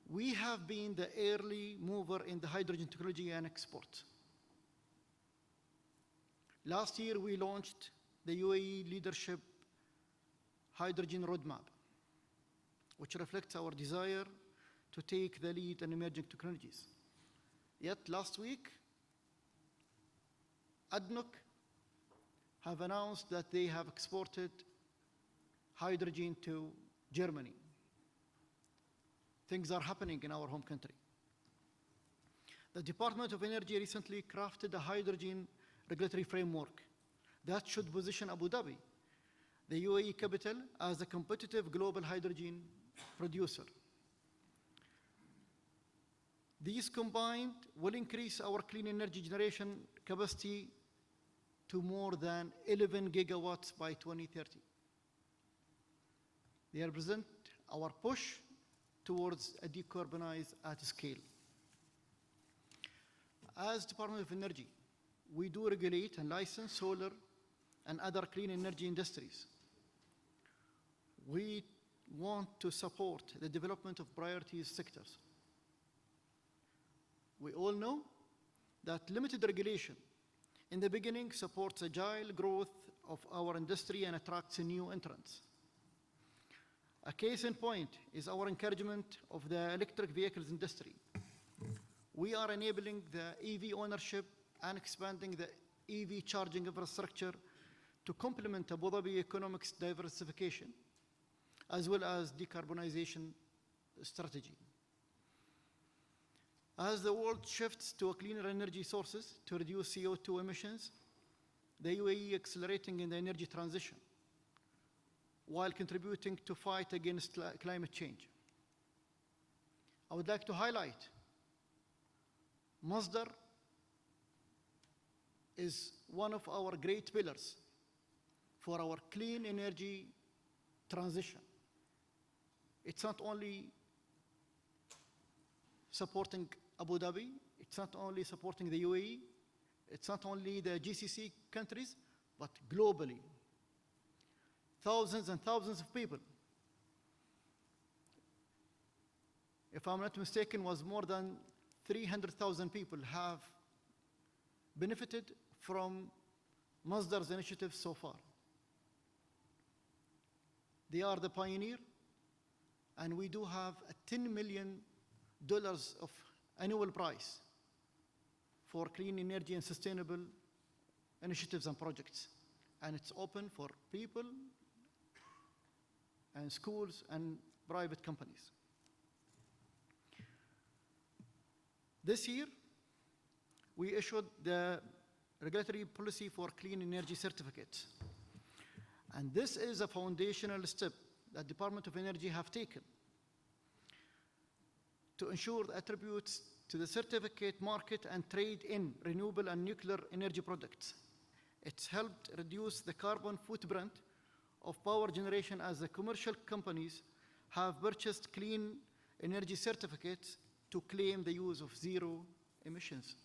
Speaker 7: we have been the early mover in the hydrogen technology and export. Last year, we launched the UAE Leadership Hydrogen Roadmap, which reflects our desire to take the lead in emerging technologies. Yet last week, ADNOC have announced that they have exported hydrogen to Germany. Things are happening in our home country. The Department of Energy recently crafted a hydrogen regulatory framework that should position Abu Dhabi, the UAE capital, as a competitive global hydrogen producer. These combined will increase our clean energy generation capacity to more than 11 gigawatts by 2030. They represent our push towards a decarbonize at scale. As Department of Energy, we do regulate and license solar and other clean energy industries. We want to support the development of priority sectors. We all know that limited regulation in the beginning supports agile growth of our industry and attracts new entrants. A case in point is our encouragement of the electric vehicles industry. We are enabling the EV ownership and expanding the EV charging infrastructure to complement Abu Dhabi economics diversification, as well as decarbonization strategy. As the world shifts to cleaner energy sources to reduce CO2 emissions, the UAE accelerating in the energy transition while contributing to fight against climate change. I would like to highlight Masdar is one of our great pillars for our clean energy transition. It's not only supporting Abu Dhabi, it's not only supporting the UAE, it's not only the GCC countries, but globally. Thousands and thousands of people. If I'm not mistaken, was more than 300,000 people have benefited from Masdar's initiative so far. They are the pioneer, and we do have a $10 million of annual price for clean energy and sustainable initiatives and projects. And it's open for people and schools and private companies. This year, we issued the regulatory policy for clean energy certificates. And this is a foundational step that Department of Energy have taken to ensure the attributes to the certificate market and trade in renewable and nuclear energy products. It's helped reduce the carbon footprint of power generation as the commercial companies have purchased clean energy certificates to claim the use of zero emissions.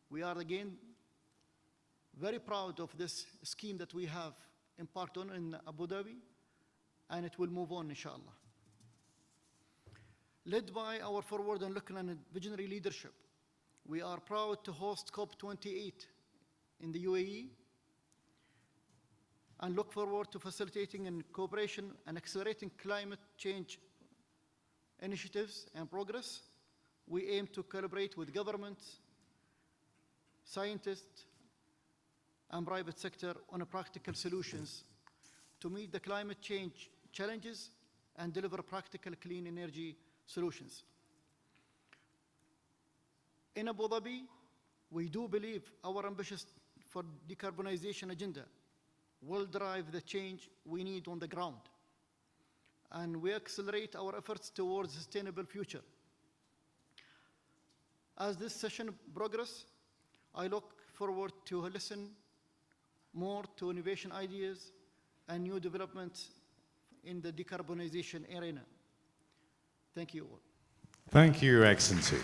Speaker 7: We are again very proud of this scheme that we have embarked on in Abu Dhabi, and it will move on, inshallah. Led by our forward and looking and visionary leadership, we are proud to host COP28 in the UAE and look forward to facilitating in cooperation and accelerating climate change initiatives and progress. We aim to collaborate with governments, scientists, and private sector on practical solutions to meet the climate change challenges and deliver practical clean energy solutions. In Abu Dhabi, we do believe our ambitious for decarbonization agenda will drive the change we need on the ground. And we accelerate our efforts towards a sustainable future. As this session progresses, I look forward to listen more to innovation ideas and new developments in the decarbonization arena. Thank you all.
Speaker 1: Thank you, Your Excellency.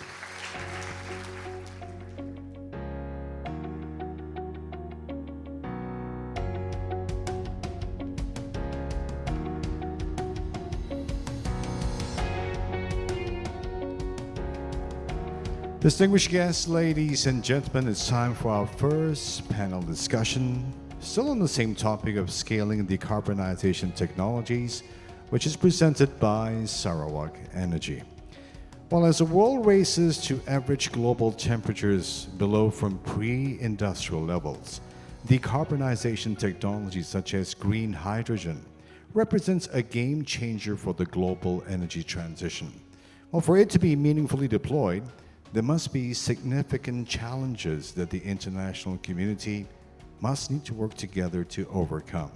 Speaker 1: Distinguished guests, ladies and gentlemen, it's time for our first panel discussion, still on the same topic of scaling decarbonization technologies, which is presented by Sarawak Energy. While as the world races to average global temperatures below from pre-industrial levels, decarbonization technologies such as green hydrogen represents a game changer for the global energy transition. Well, for it to be meaningfully deployed, there must be significant challenges that the international community must need to work together to overcome.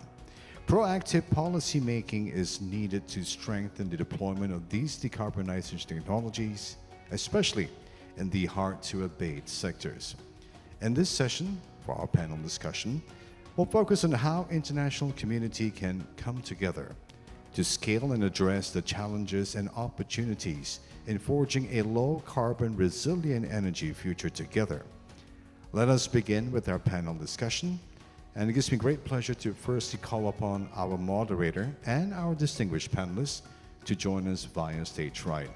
Speaker 1: Proactive policy making is needed to strengthen the deployment of these decarbonization technologies, especially in the hard-to-abate sectors. In this session, for our panel discussion, we'll focus on how international community can come together to scale and address the challenges and opportunities in forging a low-carbon, resilient energy future together. Let us begin with our panel discussion, and it gives me great pleasure to firstly call upon our moderator and our distinguished panelists to join us via stage right.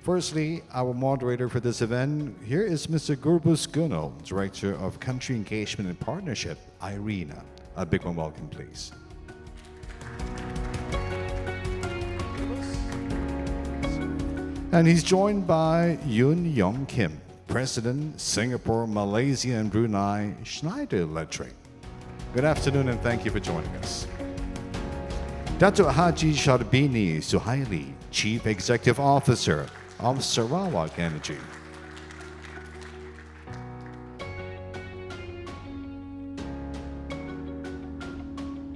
Speaker 1: Firstly, our moderator for this event, here is Mr. Gurbus Guno, Director of Country Engagement and Partnership, IRENA. A big one welcome, please. And he's joined by Yoon Yong Kim, President, Singapore, Malaysia, and Brunei, Schneider Electric. Good afternoon, and thank you for joining us. Dato' Haji Sharbini Suhaili, Chief Executive Officer of Sarawak Energy.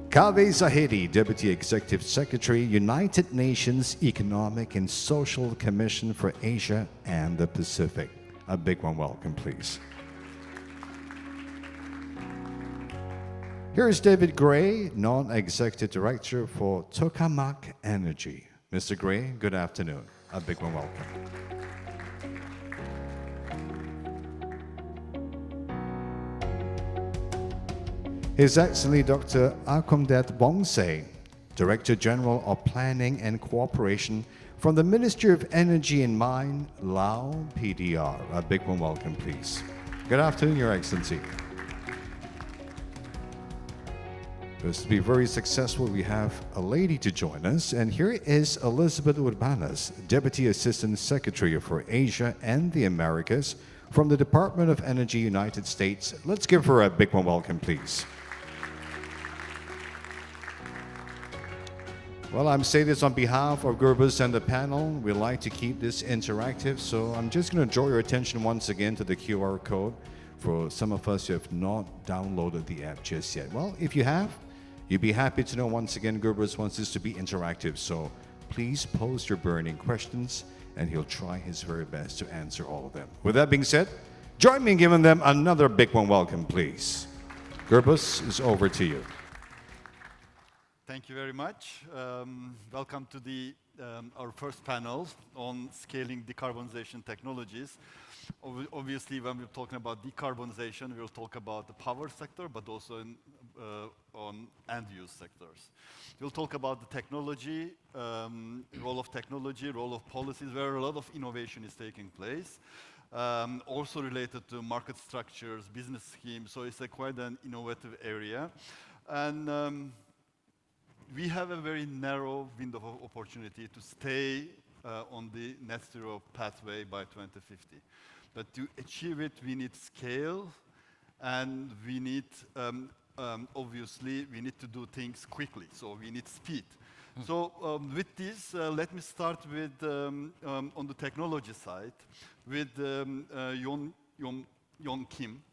Speaker 1: Kaveh Zahidi, Deputy Executive Secretary, United Nations Economic and Social Commission for Asia and the Pacific. A big one welcome, please. Here is David Gray, Non-Executive Director for Tokamak Energy. Mr. Gray, good afternoon. A big one welcome. His Excellency Dr. Akomdat Bongse, Director General of Planning and Cooperation from the Ministry of Energy and Mine, Lao PDR. A big one welcome, please. Good afternoon, Your Excellency. To be very successful, we have a lady to join us, and here is Elizabeth Urbanas, Deputy Assistant Secretary for Asia and the Americas from the Department of Energy, United States. Let's give her a big one welcome, please. Well, I'm saying this on behalf of Gurbus and the panel. We like to keep this interactive, so I'm just going to draw your attention once again to the QR code for some of us who have not downloaded the app just yet. Well, if you have, you'd be happy to know once again Gurbus wants this to be interactive, so please post your burning questions and he'll try his very best to answer all of them. With that being said, join me in giving them another big one welcome, please. Gurbus is over to you.
Speaker 8: Thank you very much. Welcome to our first panel on scaling decarbonization technologies. Obviously, when we're talking about decarbonization, we'll talk about the power sector, but also on end-use sectors. We'll talk about the technology, role of technology, role of policies, where a lot of innovation is taking place. Also related to market structures, business schemes, so it's quite an innovative area. And we have a very narrow window of opportunity to stay on the net zero pathway by 2050. But to achieve it, we need scale, and we need, obviously, we need to do things quickly, so we need speed. So with this, let me start with, on the technology side, with Yoon Kim.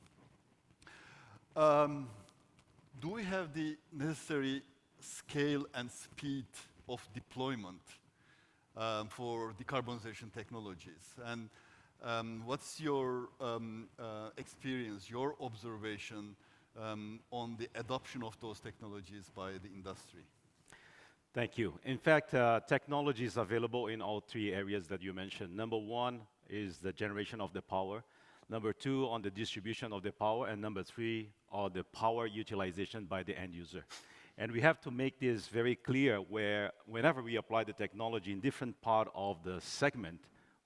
Speaker 8: Do we have the necessary scale and speed of deployment for decarbonization technologies? And what's your experience, your observation on the adoption of those technologies by the industry?
Speaker 9: Thank you. In fact, technology is available in all three areas that you mentioned. Number one is the generation of the power. Number two, on the distribution of the power. And number three, on the power utilization by the end user. And we have to make this very clear where whenever we apply the technology in different part of the segment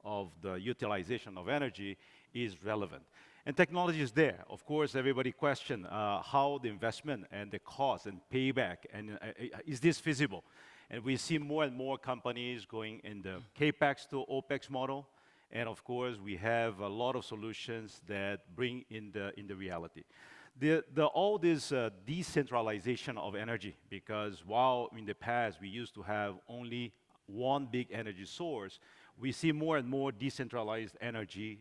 Speaker 9: of the utilization of energy is relevant. And technology is there. Of course, everybody question how the investment and the cost and payback, and is this feasible? And we see more and more companies going in the CAPEX to OPEX model. And of course, we have a lot of solutions that bring in the reality. All this decentralization of energy, because while in the past we used to have only one big energy source, we see more and more decentralized energy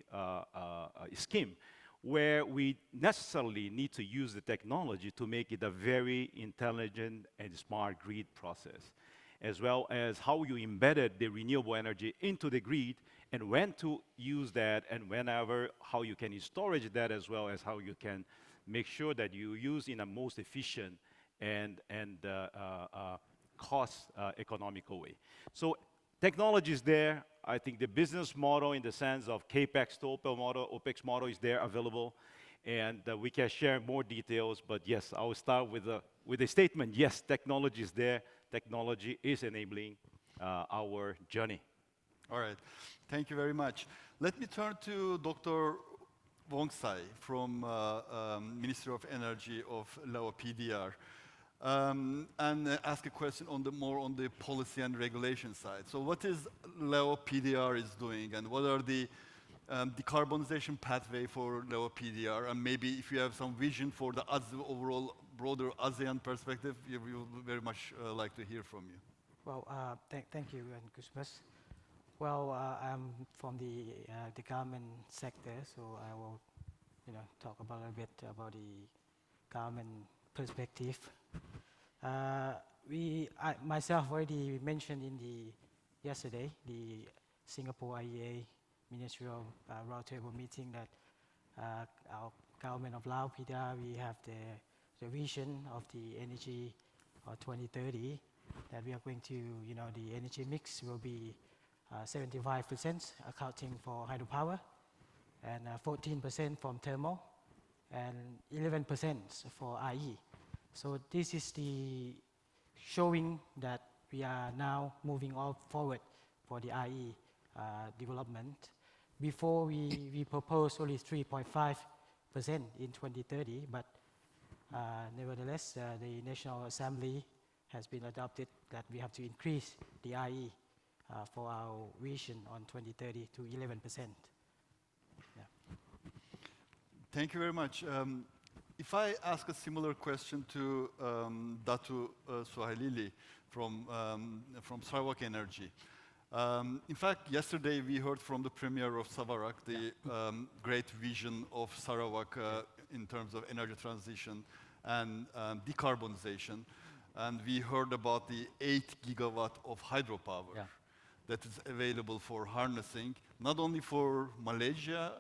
Speaker 9: scheme, where we necessarily need to use the technology to make it a very intelligent and smart grid process, as well as how you embedded the renewable energy into the grid and when to use that and whenever, how you can storage that, as well as how you can make sure that you use in a most efficient and cost economical way. So technology is there. I think the business model in the sense of CAPEX to OPEX model is there available. And we can share more details, but yes, I will start with a statement. Yes, technology is there. Technology is enabling our journey.
Speaker 8: All right. Thank you very much. Let me turn to Dr. Wong Sai from Ministry of Energy of Laos PDR and ask a question on more on the policy and regulation side. So what is Laos PDR is doing, and what are the decarbonization pathway for Laos PDR, and maybe if you have some vision for the overall broader ASEAN perspective, we would very much like to hear from you.
Speaker 10: Well, thank you, and Christmas. Well, I'm from the government sector, so I will, talk about a little bit about the government perspective. I myself already mentioned yesterday the Singapore-IRENA ministerial roundtable meeting that our government of Laos PDR, we have the vision of the energy 2030 that we are going to, the energy mix will be 75% accounting for hydropower, and 14% from thermal, and 11% for IE. So this is the showing that we are now moving all forward for the IE development. Before we proposed only 3.5% in 2030, but nevertheless, the National Assembly has been adopted that we have to increase the IE for our vision on 2030 to 11%. Yeah.
Speaker 8: Thank you very much. If I ask a similar question to Datu Suhailili from Sarawak Energy. In fact, yesterday we heard from the Premier of Sarawak the great vision of Sarawak in terms of energy transition and decarbonization. And we heard about the 8 gigawatt of hydropower that is available for harnessing, not only for Malaysia,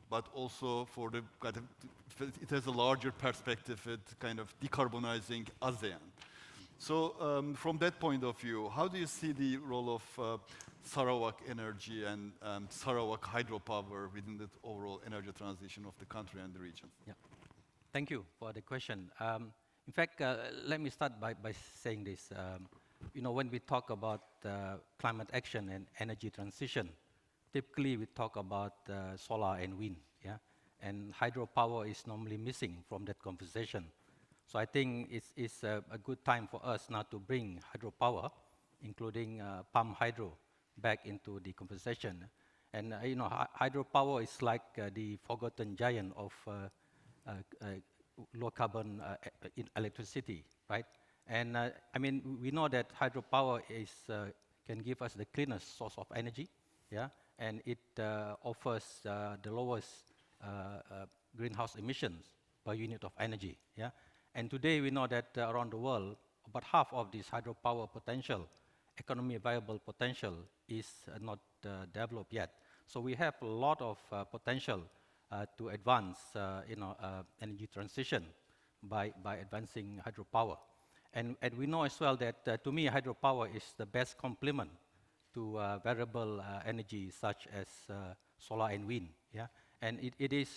Speaker 8: but also for it has a larger perspective at kind of decarbonizing ASEAN. So from that point of view, how do you see the role of Sarawak energy and Sarawak hydropower within the overall energy transition of the country and the region?
Speaker 11: Yeah. Thank you for the question. In fact, let me start by saying this. When we talk about climate action and energy transition, typically we talk about solar and wind, and hydropower is normally missing from that conversation. So I think it's a good time for us now to bring hydropower, including pump hydro, back into the conversation. And hydropower is like the forgotten giant of low carbon electricity, right? And we know that hydropower can give us the cleanest source of energy, and it offers the lowest greenhouse emissions per unit of energy, And today we know that around the world, about half of this hydropower potential, economy viable potential, is not developed yet. So we have a lot of potential to advance, energy transition by advancing hydropower. And we know as well that, to me, hydropower is the best complement to variable energy such as solar and wind. And it is,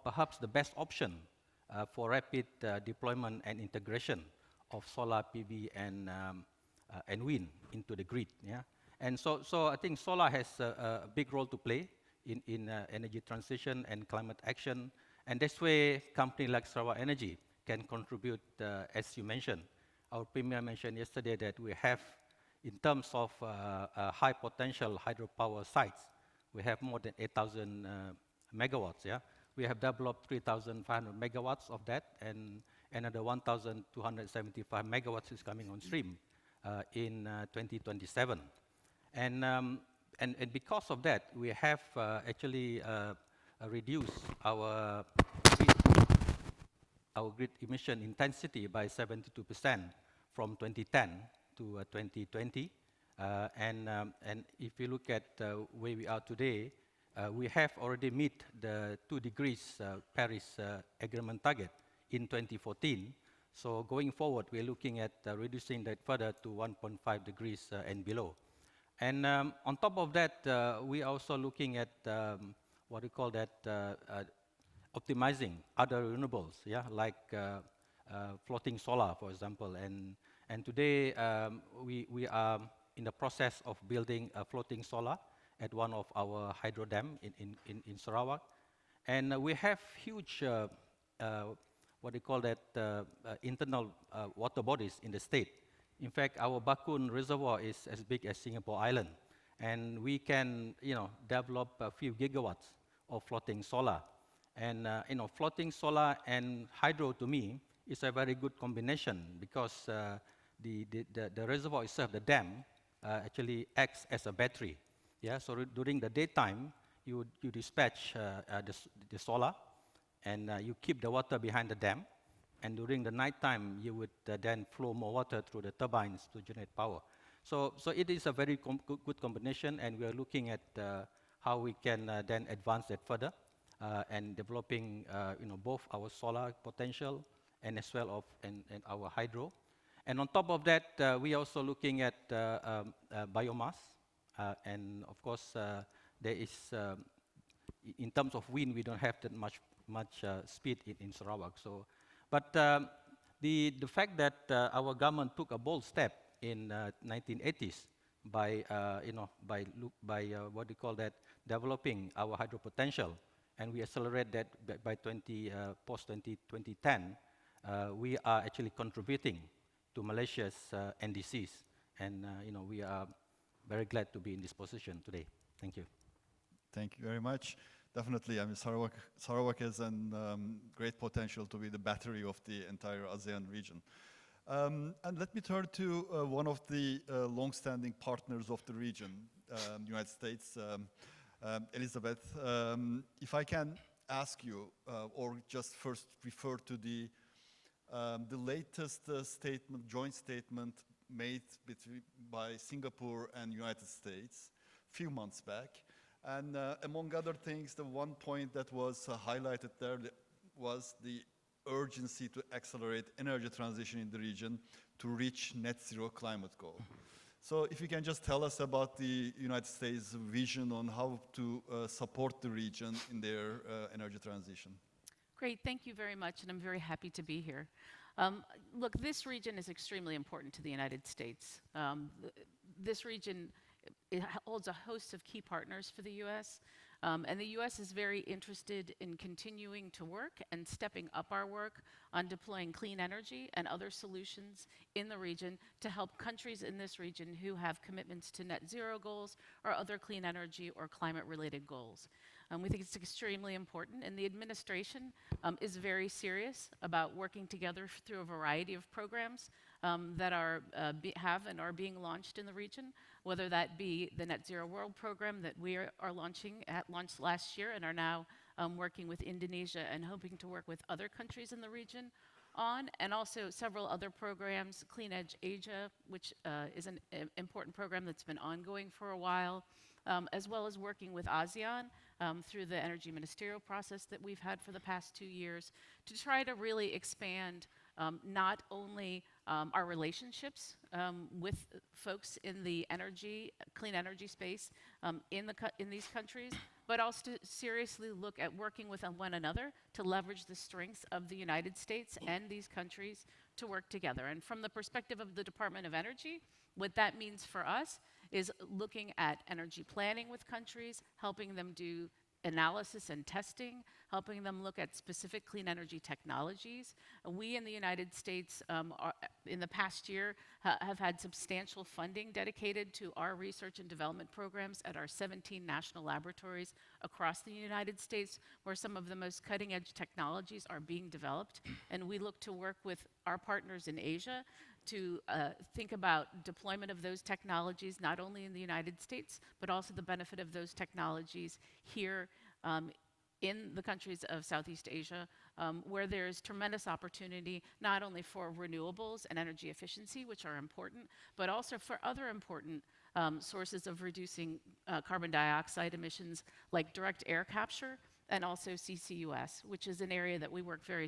Speaker 11: perhaps the best option for rapid deployment and integration of solar PV and wind into the grid. And so I think solar has a big role to play in energy transition and climate action. And that's where company like Sarawak Energy can contribute, as you mentioned. Our Premier mentioned yesterday that we have, in terms of high potential hydropower sites, we have more than 8,000 megawatts. We have developed 3,500 megawatts of that, and another 1,275 megawatts is coming on stream in 2027. And because of that, we have actually reduced our grid emission intensity by 72% from 2010 to 2020. And if you look at where we are today, we have already met the 2 degrees Paris Agreement target in 2014. So going forward, we're looking at reducing that further to 1.5 degrees and below. And on top of that, we are also looking at what we call that optimizing other renewables, yeah, like floating solar, for example. And today, we are in the process of building a floating solar at one of our hydro dam in Sarawak. And we have huge, what they call that, internal water bodies in the state. In fact, our Bakun reservoir is as big as Singapore Island. And we can, develop a few gigawatts of floating solar. And, floating solar and hydro, to me, is a very good combination because the reservoir itself, the dam, actually acts as a battery. Yeah, so during the daytime, you dispatch the solar, and you keep the water behind the dam. And during the nighttime, you would then flow more water through the turbines to generate power. So it is a very good combination, and we are looking at how we can then advance that further and developing both our solar potential and as well and our hydro. And on top of that, we are also looking at biomass. And of course, there is, in terms of wind, we don't have that much speed in Sarawak. So, but the fact that our government took a bold step in 1980s by what we call that, developing our hydro potential, and we accelerate that by post 2010, we are actually contributing to Malaysia's NDCs, and we are very glad to be in this position today. Thank you.
Speaker 8: Thank you very much. Definitely, I mean, Sarawak has a great potential to be the battery of the entire ASEAN region. And let me turn to one of the long-standing partners of the region, United States. Elizabeth, if I can ask you, or just first refer to the latest joint statement made by Singapore and United States a few months back. And among other things, the one point that was highlighted there was the urgency to accelerate energy transition in the region to reach net zero climate goal. So if you can just tell us about the United States vision on how to support the region in their energy transition.
Speaker 12: Great, thank you very much, and I'm very happy to be here. Look, this region is extremely important to the United States. This region, it holds a host of key partners for the U.S., and the U.S. is very interested in continuing to work and stepping up our work on deploying clean energy and other solutions in the region to help countries in this region who have commitments to net zero goals or other clean energy or climate-related goals. We think it's extremely important, and the administration is very serious about working together through a variety of programs that have and are being launched in the region, whether that be the Net Zero World program that we are launched last year and are now working with Indonesia and hoping to work with other countries in the region on, and also several other programs, Clean Edge Asia, which is an important program that's been ongoing for a while, as well as working with ASEAN through the energy ministerial process that we've had for the past 2 years to try to really expand not only our relationships with folks in the clean energy space in these countries, but also to seriously look at working with one another to leverage the strengths of the United States and these countries to work together. And from the perspective of the Department of Energy, what that means for us is looking at energy planning with countries, helping them do analysis and testing, helping them look at specific clean energy technologies. We in the United States, in the past year, have had substantial funding dedicated to our research and development programs at our 17 national laboratories across the United States, where some of the most cutting-edge technologies are being developed. And we look to work with our partners in Asia to think about deployment of those technologies, not only in the United States, but also the benefit of those technologies here in the countries of Southeast Asia, where there's tremendous opportunity not only for renewables and energy efficiency, which are important, but also for other important sources of reducing carbon dioxide emissions like direct air capture and also CCUS, which is an area that we work very